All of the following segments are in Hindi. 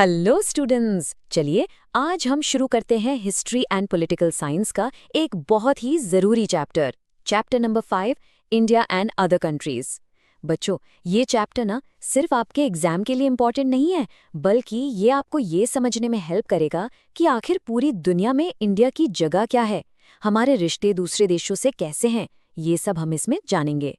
हेलो स्टूडेंट्स, चलिए आज हम शुरू करते हैं हिस्ट्री एंड पॉलिटिकल साइंस का एक बहुत ही ज़रूरी chapter. Chapter number 5, India and other countries. बच्चों, ये चैप्टर ना सिर्फ आपके एग्जाम के लिए इम्पॉर्टेंट नहीं है, बल्कि ये आपको ये समझने में हेल्प करेगा कि आखिर पूरी दुनिया में इंडिया की जगह क्या है, हमारे रिश्ते दूसरे देशों से कैसे हैं, ये सब हम इसमें जानेंगे।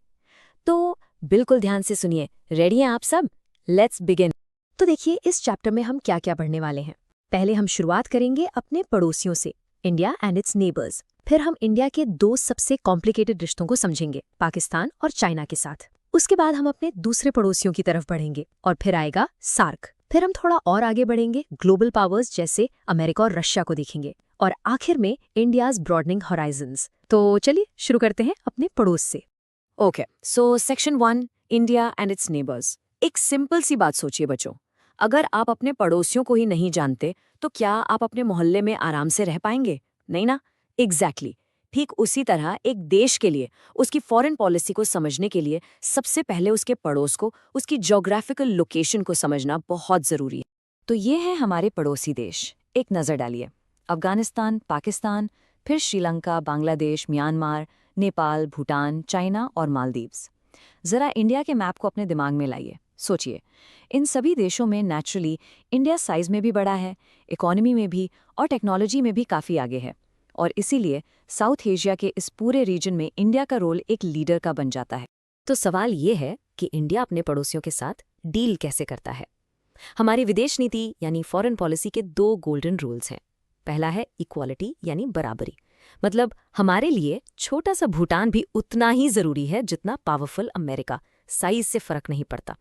तो बिल्कुल ध्यान से सुनिए। रेडी हैं आप सब? Let's begin. तो देखिए, इस चैप्टर में हम क्या क्या पढ़ने वाले हैं। पहले हम शुरुआत करेंगे अपने पड़ोसियों से, इंडिया एंड इट्स नेबर्स। फिर हम इंडिया के दो सबसे कॉम्प्लिकेटेड रिश्तों को समझेंगे, पाकिस्तान और चाइना के साथ। उसके बाद हम अपने दूसरे पड़ोसियों की तरफ बढ़ेंगे और फिर आएगा सार्क। फिर हम थोड़ा और आगे बढ़ेंगे, ग्लोबल पावर्स जैसे अमेरिका और रशिया को देखेंगे। और आखिर में इंडियाज ब्रॉडनिंग हॉराइजन्स। तो चलिए शुरू करते हैं अपने पड़ोस से। Okay, so section 1, India and it's neighbours. एक सिंपल सी बात सोचिए बच्चों, अगर आप अपने पड़ोसियों को ही नहीं जानते तो क्या आप अपने मोहल्ले में आराम से रह पाएंगे? नहीं ना। एग्जैक्टली। ठीक उसी तरह एक देश के लिए उसकी फॉरेन पॉलिसी को समझने के लिए सबसे पहले उसके पड़ोस को, उसकी ज्योग्राफिकल लोकेशन को समझना बहुत जरूरी है। तो ये है हमारे पड़ोसी देश। एक नज़र डालिए, अफगानिस्तान, पाकिस्तान, फिर श्रीलंका, बांग्लादेश, म्यांमार, नेपाल, भूटान, चाइना और मालदीव्स। जरा इंडिया के मैप को अपने दिमाग में लाइए, सोचिए। इन सभी देशों में नेचुरली इंडिया साइज में भी बड़ा है, इकोनॉमी में भी और टेक्नोलॉजी में भी काफ़ी आगे है। और इसीलिए साउथ एशिया के इस पूरे रीजन में इंडिया का रोल एक लीडर का बन जाता है। तो सवाल ये है कि इंडिया अपने पड़ोसियों के साथ डील कैसे करता है। हमारी विदेश नीति यानी फॉरेन पॉलिसी के दो गोल्डन रूल्स हैं। पहला है इक्वालिटी यानी बराबरी, मतलब हमारे लिए छोटा सा भूटान भी उतना ही जरूरी है जितना पावरफुल अमेरिका, साइज से फर्क नहीं पड़ता।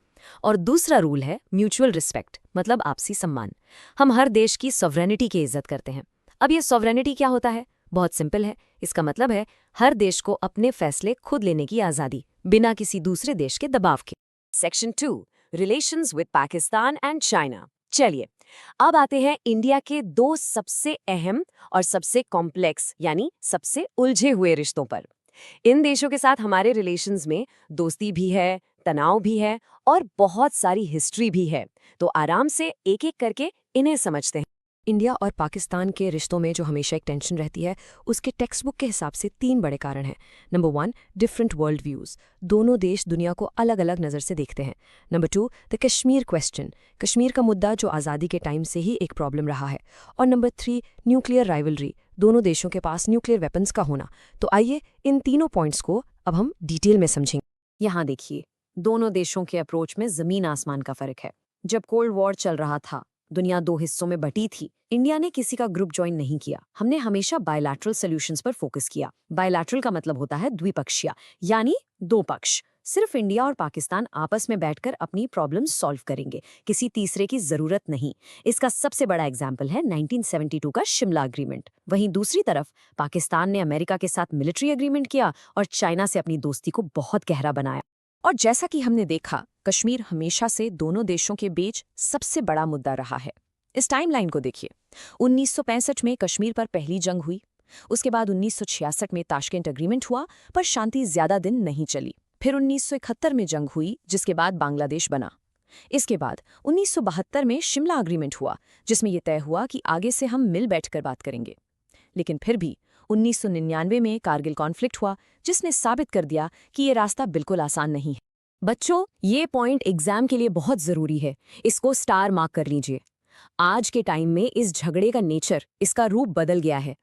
और दूसरा रूल है म्यूचुअल रिस्पेक्ट, मतलब आपसी सम्मान। हम हर देश की सॉवरेनिटी की इज्जत करते हैं। अब ये सॉवरेनिटी क्या होता है? बहुत सिंपल है। इसका मतलब है हर देश को अपने फैसले खुद लेने की आज़ादी, बिना किसी दूसरे देश के दबाव के। Section 2, relations with Pakistan and China. चलिए अब आते हैं इंडिया के दो सबसे अहम और सबसे कॉम्प्लेक्स यानी सबसे उलझे हुए रिश्तों पर। इन देशों के साथ हमारे रिलेशंस में दोस्ती भी है, तनाव भी है और बहुत सारी हिस्ट्री भी है। तो आराम से एक एक करके इन्हें समझते हैं। इंडिया और पाकिस्तान के रिश्तों में जो हमेशा एक टेंशन रहती है, उसके टेक्स्ट बुक के हिसाब से 3 बड़े कारण हैं। Number 1, different world views. दोनों देश दुनिया को अलग अलग नज़र से देखते हैं। Number 2, the Kashmir question. Kashmir का मुद्दा जो आज़ादी के टाइम से ही एक प्रॉब्लम रहा है। और नंबर 3, न्यूक्लियर राइवलरी। दोनों देशों के पास न्यूक्लियर वेपन्स का होना। तो आइए इन तीनों पॉइंट्स को अब हम डिटेल में समझेंगे। यहाँ देखिए, दोनों देशों के अप्रोच में ज़मीन आसमान का फ़र्क है। जब कोल्ड वॉर चल रहा था, दुनिया 2 हिस्सों में बटी थी, इंडिया ने किसी का ग्रुप ज्वाइन नहीं किया। हमने हमेशा बायलैटरल सॉल्यूशंस पर फोकस किया। बायलैटरल का मतलब होता है द्विपक्षीय, यानी दो पक्ष। सिर्फ इंडिया और पाकिस्तान आपस में बैठकर अपनी प्रॉब्लम सॉल्व करेंगे, किसी तीसरे की जरूरत नहीं। इसका सबसे बड़ा एग्जाम्पल है 1972 का शिमला अग्रीमेंट। वहीं दूसरी तरफ पाकिस्तान ने अमेरिका के साथ मिलिट्री एग्रीमेंट किया और चाइना से अपनी दोस्ती को बहुत गहरा बनाया। और जैसा कि हमने देखा, कश्मीर हमेशा से दोनों देशों के बीच सबसे बड़ा मुद्दा रहा है। इस टाइमलाइन को देखिए। 1965 में कश्मीर पर पहली जंग हुई। उसके बाद 1966 में ताशकेंट एग्रीमेंट हुआ, पर शांति ज्यादा दिन नहीं चली। फिर 1971 में जंग हुई, जिसके बाद बांग्लादेश बना। इसके बाद 1972 में शिमला अग्रीमेंट हुआ, जिसमें यह तय हुआ कि आगे से हम मिल बैठकर बात करेंगे। लेकिन फिर भी 1999 में कारगिल कॉन्फ्लिक्ट हुआ, जिसने साबित कर दिया कि ये रास्ता बिल्कुल आसान नहीं है। बच्चों, ये पॉइंट एग्जाम के लिए बहुत जरूरी है, इसको स्टार मार्क कर लीजिए। आज के टाइम में इस झगड़े का नेचर, इसका रूप बदल गया है।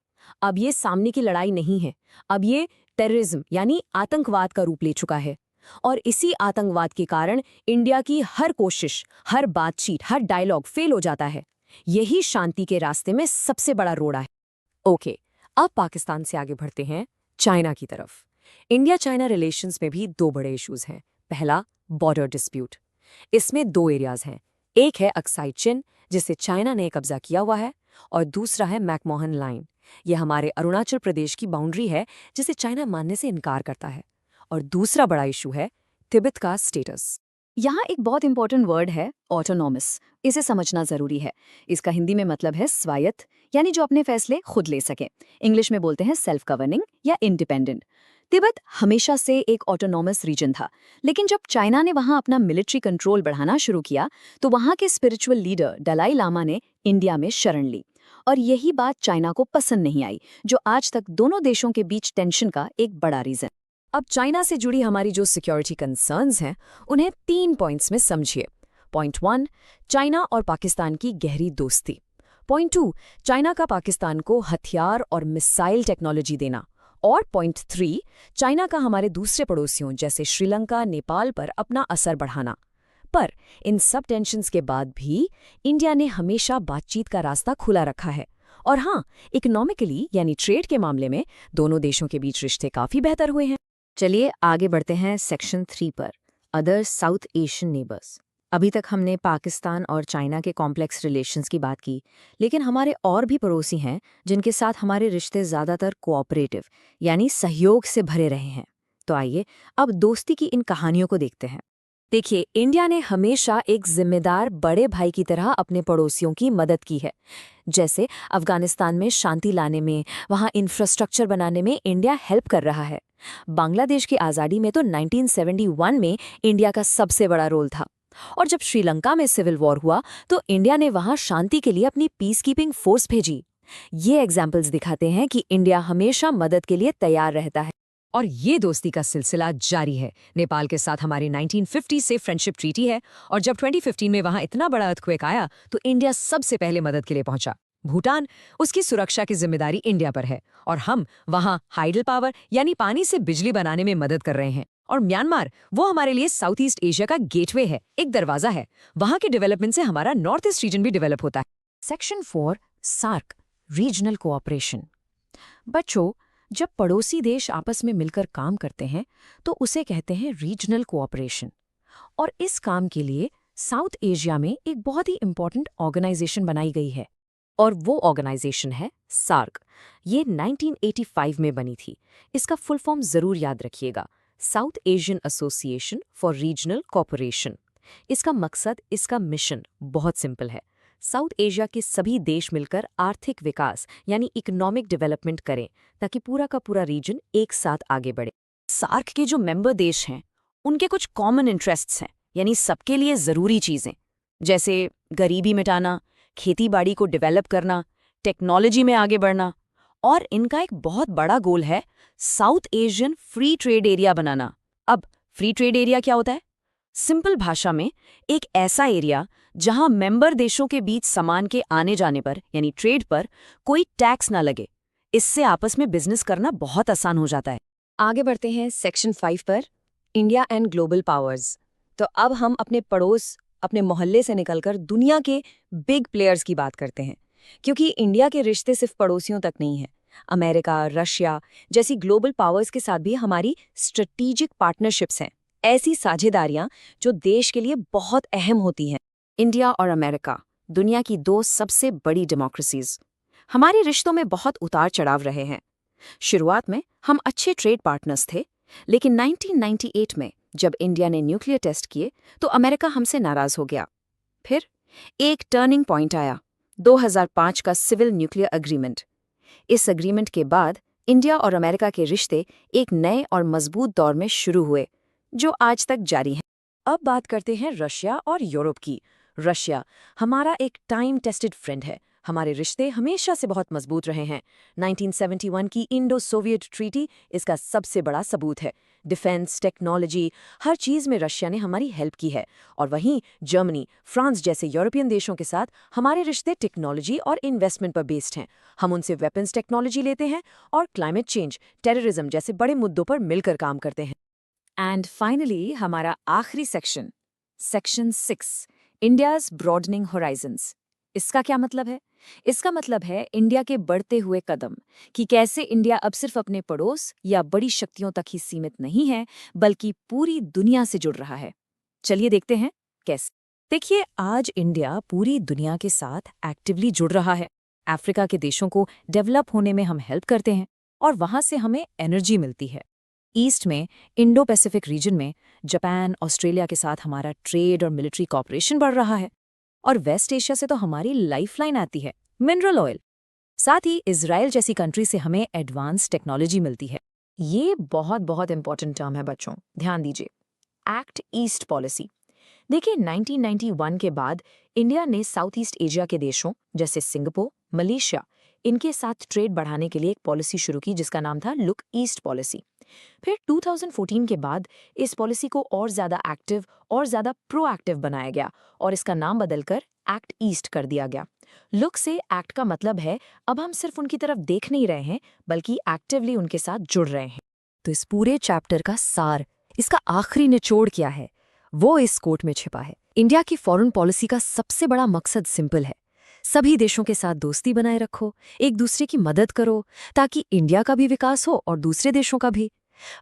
अब ये सामने की लड़ाई नहीं है, अब ये टेररिज्म यानी आतंकवाद का रूप ले चुका है। और इसी आतंकवाद के कारण इंडिया की हर कोशिश, हर बातचीत, हर डायलॉग फेल हो जाता है। यही शांति के रास्ते में सबसे बड़ा रोड़ा है। ओके, अब पाकिस्तान से आगे बढ़ते हैं चाइना की तरफ। इंडिया चाइना रिलेशंस में भी दो बड़े इश्यूज हैं। पहला, बॉर्डर डिस्प्यूट। इसमें 2 एरियाज हैं। एक है अक्साई चिन, जिसे चाइना ने कब्जा किया हुआ है, और दूसरा है मैकमोहन लाइन। यह हमारे अरुणाचल प्रदेश की बाउंड्री है, जिसे चाइना मानने से इनकार करता है। और दूसरा बड़ा इशू है तिब्बत का स्टेटस। यहाँ एक बहुत इंपॉर्टेंट वर्ड है ऑटोनॉमस। इसे समझना जरूरी है। इसका हिंदी में मतलब है स्वायत्त, यानी जो अपने फैसले खुद ले सके। इंग्लिश में बोलते हैं सेल्फ गवर्निंग या इंडिपेंडेंट। तिब्बत हमेशा से एक ऑटोनॉमस रीजन था, लेकिन जब चाइना ने वहां अपना मिलिट्री कंट्रोल बढ़ाना शुरू किया तो वहां के स्पिरिचुअल लीडर दलाई लामा ने इंडिया में शरण ली। और यही बात चाइना को पसंद नहीं आई, जो आज तक दोनों देशों के बीच टेंशन का एक बड़ा रीजन। अब चाइना से जुड़ी हमारी जो सिक्योरिटी कंसर्न्स हैं, उन्हें 3 पॉइंट्स में समझिए। पॉइंट 1, चाइना और पाकिस्तान की गहरी दोस्ती। पॉइंट 2, चाइना का पाकिस्तान को हथियार और मिसाइल टेक्नोलॉजी देना। और पॉइंट 3, चाइना का हमारे दूसरे पड़ोसियों जैसे श्रीलंका, नेपाल पर अपना असर बढ़ाना। पर इन सब टेंशन्स के बाद भी इंडिया ने हमेशा बातचीत का रास्ता खुला रखा है। और हाँ, इकोनॉमिकली यानी ट्रेड के मामले में दोनों देशों के बीच रिश्ते काफी बेहतर हुए हैं। चलिए आगे बढ़ते हैं सेक्शन 3 पर, अदर साउथ एशियन नेबर्स। अभी तक हमने पाकिस्तान और चाइना के कॉम्प्लेक्स रिलेशंस की बात की, लेकिन हमारे और भी पड़ोसी हैं जिनके साथ हमारे रिश्ते ज़्यादातर कोऑपरेटिव यानी सहयोग से भरे रहे हैं। तो आइए अब दोस्ती की इन कहानियों को देखते हैं। देखिए, इंडिया ने हमेशा एक जिम्मेदार बड़े भाई की तरह अपने पड़ोसियों की मदद की है। जैसे अफगानिस्तान में शांति लाने में, वहाँ इंफ्रास्ट्रक्चर बनाने में इंडिया हेल्प कर रहा है। बांग्लादेश की आज़ादी में तो 1971 में इंडिया का सबसे बड़ा रोल था। और जब श्रीलंका में सिविल वॉर हुआ तो इंडिया ने वहाँ शांति के लिए अपनी पीस कीपिंग फोर्स भेजी। ये एग्जाम्पल्स दिखाते हैं कि इंडिया हमेशा मदद के लिए तैयार रहता है। और ये दोस्ती का सिलसिला जारी है। नेपाल के साथ हमारी 1950 से फ्रेंडशिप ट्रीटी है, और जब 2015 में वहां इतना बड़ा अर्थक्वेक आया तो इंडिया सबसे पहले मदद के लिए पहुंचा। भूटान, उसकी सुरक्षा की जिम्मेदारी इंडिया पर है, और हम वहां हाइडल पावर यानी पानी से बिजली बनाने में मदद कर रहे हैं। और म्यांमार, वो हमारे लिए साउथ ईस्ट एशिया का गेटवे है, एक दरवाजा है। वहां के डेवलपमेंट से हमारा नॉर्थ ईस्ट रीजन भी डेवलप होता है। Section 4, SAARC, regional cooperation. बच्चों, जब पड़ोसी देश आपस में मिलकर काम करते हैं तो उसे कहते हैं रीजनल कोऑपरेशन। और इस काम के लिए साउथ एशिया में एक बहुत ही इंपॉर्टेंट ऑर्गेनाइजेशन बनाई गई है, और वो ऑर्गेनाइजेशन है सार्क। ये 1985 में बनी थी। इसका फुल फॉर्म जरूर याद रखिएगा, south Asian association for regional cooperation. इसका मकसद, इसका मिशन बहुत सिंपल है। साउथ एशिया के सभी देश मिलकर आर्थिक विकास यानी इकोनॉमिक डेवलपमेंट करें, ताकि पूरा का पूरा रीजन एक साथ आगे बढ़े। सार्क के जो मेंबर देश हैं, उनके कुछ कॉमन इंटरेस्ट्स हैं, यानी सबके लिए ज़रूरी चीज़ें, जैसे गरीबी मिटाना, खेती-बाड़ी को डेवलप करना, टेक्नोलॉजी में आगे बढ़ना। और इनका एक बहुत बड़ा गोल है South Asian free trade area बनाना। अब फ्री ट्रेड एरिया क्या होता है? सिंपल भाषा में, एक ऐसा एरिया जहां मेंबर देशों के बीच सामान के आने जाने पर यानी ट्रेड पर कोई टैक्स ना लगे। इससे आपस में बिजनेस करना बहुत आसान हो जाता है। आगे बढ़ते हैं सेक्शन 5 पर, इंडिया एंड ग्लोबल पावर्स। तो अब हम अपने पड़ोस, अपने मोहल्ले से निकलकर दुनिया के बिग प्लेयर्स की बात करते हैं, क्योंकि इंडिया के रिश्ते सिर्फ पड़ोसियों तक नहीं है। अमेरिका, रशिया जैसी ग्लोबल पावर्स के साथ भी हमारी स्ट्रेटेजिक पार्टनरशिप्स हैं, ऐसी साझेदारियां जो देश के लिए बहुत अहम होती हैं। इंडिया और अमेरिका, दुनिया की 2 सबसे बड़ी डेमोक्रेसीज। हमारे रिश्तों में बहुत उतार चढ़ाव रहे हैं। शुरुआत में हम अच्छे ट्रेड पार्टनर्स थे, लेकिन 1998 में जब इंडिया ने न्यूक्लियर टेस्ट किए तो अमेरिका हमसे नाराज हो गया। फिर एक टर्निंग पॉइंट आया, 2005 का सिविल न्यूक्लियर एग्रीमेंट। इस एग्रीमेंट के बाद इंडिया और अमेरिका के रिश्ते एक नए और मजबूत दौर में शुरू हुए, जो आज तक जारी हैं। अब बात करते हैं रशिया और यूरोप की। रशिया हमारा एक टाइम टेस्टेड फ्रेंड है। हमारे रिश्ते हमेशा से बहुत मजबूत रहे हैं। 1971 की इंडो सोवियत ट्रीटी इसका सबसे बड़ा सबूत है। डिफेंस, टेक्नोलॉजी, हर चीज़ में रशिया ने हमारी हेल्प की है। और वहीं जर्मनी, फ्रांस जैसे यूरोपियन देशों के साथ हमारे रिश्ते टेक्नोलॉजी और इन्वेस्टमेंट पर बेस्ड हैं। हम उनसे वेपन्स टेक्नोलॉजी लेते हैं और क्लाइमेट चेंज, टेररिज्म जैसे बड़े मुद्दों पर मिलकर काम करते हैं। एंड फाइनली हमारा आखिरी section, section 6, India's broadening Horizons. इसका क्या मतलब है? इसका मतलब है इंडिया के बढ़ते हुए कदम, कि कैसे इंडिया अब सिर्फ अपने पड़ोस या बड़ी शक्तियों तक ही सीमित नहीं है, बल्कि पूरी दुनिया से जुड़ रहा है। चलिए देखते हैं कैसे। देखिए, आज इंडिया पूरी दुनिया के साथ एक्टिवली जुड़ रहा है। अफ्रीका के देशों को डेवलप होने में हम हेल्प करते हैं, और वहां से हमें एनर्जी मिलती है। ईस्ट में इंडो पैसिफिक रीजन में जापान, ऑस्ट्रेलिया के साथ हमारा ट्रेड और मिलिट्री कॉपरेशन बढ़ रहा है। और वेस्ट एशिया से तो हमारी लाइफलाइन आती है, मिनरल ऑयल। साथ ही इजराइल जैसी कंट्री से हमें एडवांस टेक्नोलॉजी मिलती है। ये बहुत बहुत इंपॉर्टेंट टर्म है बच्चों, ध्यान दीजिए। Act east policy. देखिए 1991 के बाद इंडिया ने साउथ ईस्ट एशिया के देशों जैसे सिंगापुर, मलेशिया, इनके साथ ट्रेड बढ़ाने के लिए एक पॉलिसी शुरू की जिसका नाम था लुक ईस्ट पॉलिसी। फिर 2014 के बाद इस पॉलिसी को और ज़्यादा एक्टिव और ज़्यादा प्रोएक्टिव बनाया गया और इसका नाम बदलकर एक्ट ईस्ट कर दिया गया। लुक से एक्ट का मतलब है अब हम सिर्फ उनकी तरफ देख नहीं रहे हैं बल्कि एक्टिवली उनके साथ जुड़ रहे हैं। तो इस पूरे चैप्टर का सार, इसका आखिरी निचोड़ क्या है, वो इस कोट में छिपा है। इंडिया की फॉरेन पॉलिसी का सबसे बड़ा मकसद सिंपल है, सभी देशों के साथ दोस्ती बनाए रखो, एक दूसरे की मदद करो ताकि इंडिया का भी विकास हो और दूसरे देशों का भी।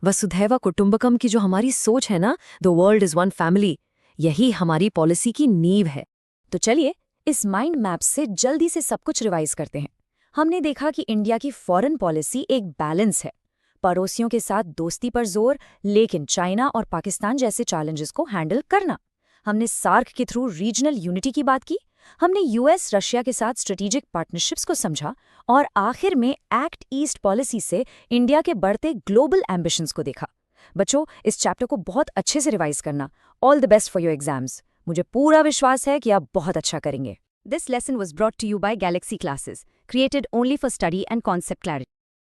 वसुधैव कुटुंबकम की जो हमारी सोच है ना, the world is one family, यही हमारी पॉलिसी की नींव है। तो चलिए इस माइंड मैप से जल्दी से सब कुछ रिवाइज करते हैं। हमने देखा कि इंडिया की फॉरेन पॉलिसी एक बैलेंस है, पड़ोसियों के साथ दोस्ती पर जोर, लेकिन चाइना और पाकिस्तान जैसे चैलेंजेस को हैंडल करना। हमने सार्क के थ्रू रीजनल यूनिटी की बात की, हमने यूएस रशिया के साथ स्ट्रेटेजिक पार्टनरशिप्स को समझा और आखिर में एक्ट ईस्ट पॉलिसी से इंडिया के बढ़ते ग्लोबल एम्बिशंस को देखा। बच्चों, इस चैप्टर को बहुत अच्छे से रिवाइज करना। All the best for your exams. मुझे पूरा विश्वास है कि आप बहुत अच्छा करेंगे। This lesson was brought to you by Galaxy Classes, created only for study and concept clarity.